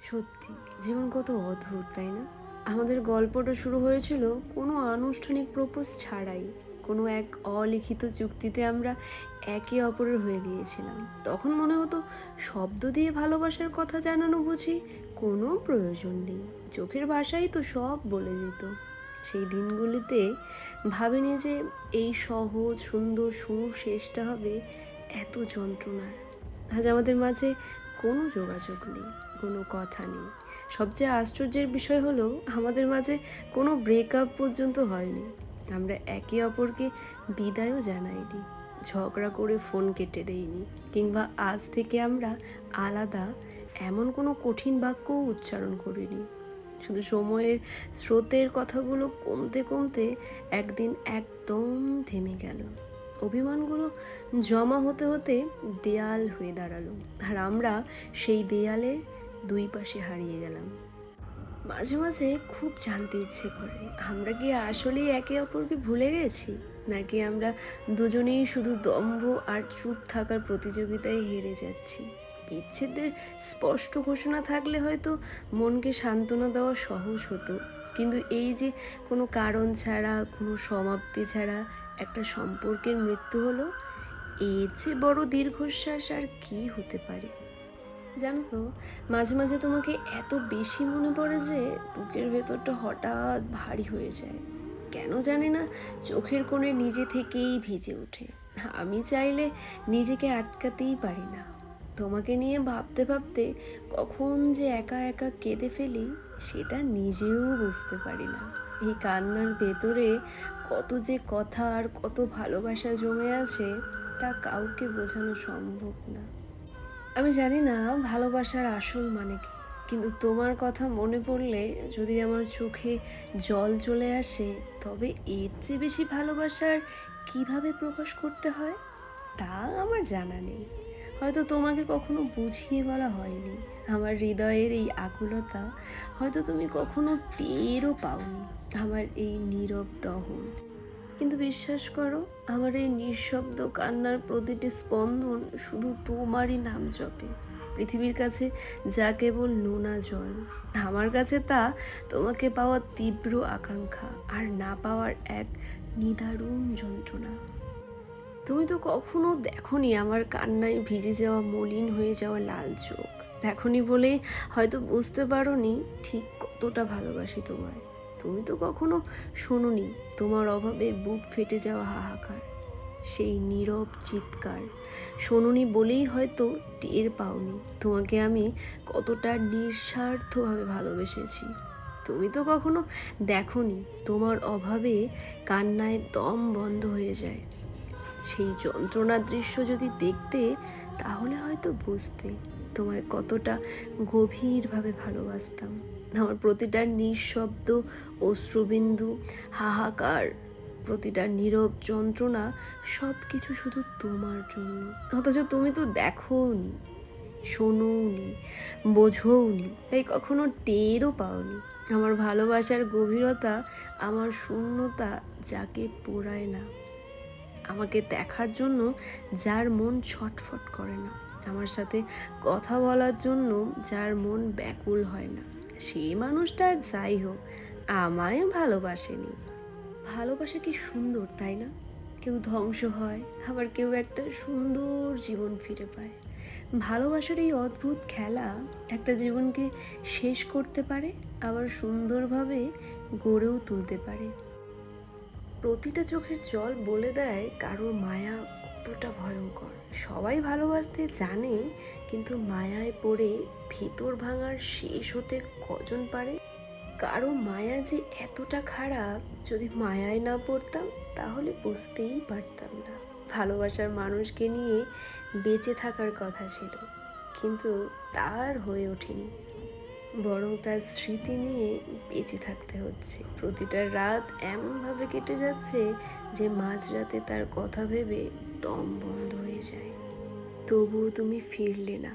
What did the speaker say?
সত্যি জীবন কত অদ্ভুত, তাই না? আমাদের গল্পটা শুরু হয়েছিল কোনো আনুষ্ঠানিক প্রপোজ ছাড়াই। কোনো এক অলিখিত চুক্তিতে আমরা একে অপরের হয়ে গিয়েছিলাম। তখন মনে হতো শব্দ দিয়ে ভালোবাসার কথা জানানো বুঝি কোনো প্রয়োজন নেই, চোখের ভাষাই তো সব বলে দিত। সেই দিনগুলিতে ভাবিনি যে এই সহজ সুন্দর শুরু শেষটা হবে এত যন্ত্রণার। আজ আমাদের মাঝে কোনো যোগাযোগ নেই, কোনো কথা নেই। সবচেয়ে আশ্চর্যের বিষয় হলো আমাদের মাঝে কোনো ব্রেকআপ পর্যন্ত হয়নি। আমরা একে অপরকে বিদায়ও জানাইনি, ঝগড়া করে ফোন কেটে দেইনি, কিংবা আজ থেকে আমরা আলাদা এমন কোনো কঠিন বাক্যও উচ্চারণ করিনি। শুধু সময়ের স্রোতের কথাগুলো কমতে কমতে একদিন একদম থেমে গেল। অভিমানগুলো জমা হতে হতে দেয়াল হয়ে দাঁড়ালো, আর আমরা সেই দেয়ালের দুই পাশে হারিয়ে গেলাম। মাঝে মাঝে খুব জানতে ইচ্ছে করে, আমরা কি আসলেই একে অপরকে ভুলে গেছি, নাকি আমরা দুজনেই শুধু দম্ভ আর চুপ থাকার প্রতিযোগিতায় হেরে যাচ্ছি। বিচ্ছেদের স্পষ্ট ঘোষণা থাকলে হয়তো মনকে সান্ত্বনা দেওয়া সহজ হতো, কিন্তু এই যে কোনো কারণ ছাড়া, কোনো সমাপ্তি ছাড়া একটা সম্পর্কের মৃত্যু হলো, এর চেয়ে বড় দীর্ঘশ্বাস আর কি হতে পারে। জানো তো, মাঝে মাঝে তোমাকে এত বেশি মনে পড়ে যে বুকের ভেতরটা হঠাৎ ভারী হয়ে যায়। কেন জানি না, চোখের কোণে নিজে থেকেই ভিজে ওঠে। আমি চাইলে নিজেকে আটকাতেই পারি না। তোমাকে নিয়ে ভাবতে ভাবতে কখন যে একা একা কেঁদে ফেলি সেটা নিজেও বুঝতে পারি না। এই কান্নার ভেতরে কত যে কথা আর কত ভালোবাসা জমে আছে তা কাউকে বোঝানো সম্ভব না। আমি জানি না ভালোবাসার আসল মানে কি, কিন্তু তোমার কথা মনে পড়লে যদি আমার চোখে জল চলে আসে, তবে এর চেয়ে বেশি ভালোবাসার কিভাবে প্রকাশ করতে হয় তা আমার জানা নেই। হয়তো তোমাকে কখনো বুঝিয়ে বলা হয়নি আমার হৃদয়ের এই আকুলতা। হয়তো তুমি কখনো টেরও পাওনি আমার এই নীরব দহন। কিন্তু বিশ্বাস করো, আমার এই নিঃশব্দ কান্নার প্রতিটি স্পন্দন শুধু তোমারই নাম জপে। পৃথিবীর কাছে যা কেবল নোনা জল, আমার কাছে তা তোমাকে পাওয়ার তীব্র আকাঙ্ক্ষা, আর না পাওয়ার এক নিদারুণ যন্ত্রণা। তুমি তো কখনো দেখোনি আমার কান্নায় ভিজে যাওয়া, মলিন হয়ে যাওয়া লাল চোখ। দেখোনি বলেই হয়তো বুঝতে পারোনি ঠিক কতটা ভালোবাসি তোমায়। তুমি তো কখনো শোনোনি তোমার অভাবে বুক ফেটে যাওয়া হাহাকার, সেই নীরব চিৎকার। শোনোনি বলেই হয়তো টের পাওনি তোমাকে আমি কতটা নিঃস্বার্থভাবে ভালোবেসেছি। তুমি তো কখনো দেখোনি তোমার অভাবে কান্নায় দম বন্ধ হয়ে যায়। সেই যন্ত্রণার দৃশ্য যদি দেখতে, তাহলে হয়তো বুঝতে তোমায় কতটা গভীরভাবে ভালোবাসতাম। আমার প্রতিটা নিঃশব্দ অশ্রুবিন্দু, হাহাকার, প্রতিটা নীরব যন্ত্রণা, সব কিছু শুধু তোমার জন্য। অথচ তুমি তো দেখোনি, শোনোনি, বোঝোওনি, তাই কখনো টেরও পাওনি আমার ভালোবাসার গভীরতা, আমার শূন্যতা যাকে পোড়ায় না, আমাকে দেখার জন্য যার মন ছটফট করে না, আমার সাথে কথা বলার জন্য যার মন ব্যাকুল হয় না, সেই মানুষটা আর যাই হোক আমায় ভালোবাসেনি। ভালোবাসা কি সুন্দর, তাই না? কেউ ধ্বংস হয়, আবার কেউ একটা সুন্দর জীবন ফিরে পায়। ভালোবাসার এই অদ্ভুত খেলা একটা জীবনকে শেষ করতে পারে, আবার সুন্দরভাবে গড়েও তুলতে পারে। প্রতিটা চোখের জল বলে দেয় কারো মায়া কতটা ভয়ঙ্কর। সবাই ভালোবাসতে জানে, কিন্তু মায়ায় পড়ে ভেতর ভাঙার শেষ হতে কজন পারে? কারো মায়া যে এতটা খারাপ, যদি মায়ায় না পড়তাম তাহলে বুঝতেই পারতাম না। ভালোবাসার মানুষকে নিয়ে বেঁচে থাকার কথা ছিল, কিন্তু তার হয়ে ওঠেনি, বরং তার স্মৃতি নিয়ে বেঁচে থাকতে হচ্ছে। প্রতিটা রাত এমনভাবে কেটে যাচ্ছে যে মাঝরাতে তার কথা ভেবে দম বন্ধ হয়ে যায়। তবুও তুমি ফিরলে না।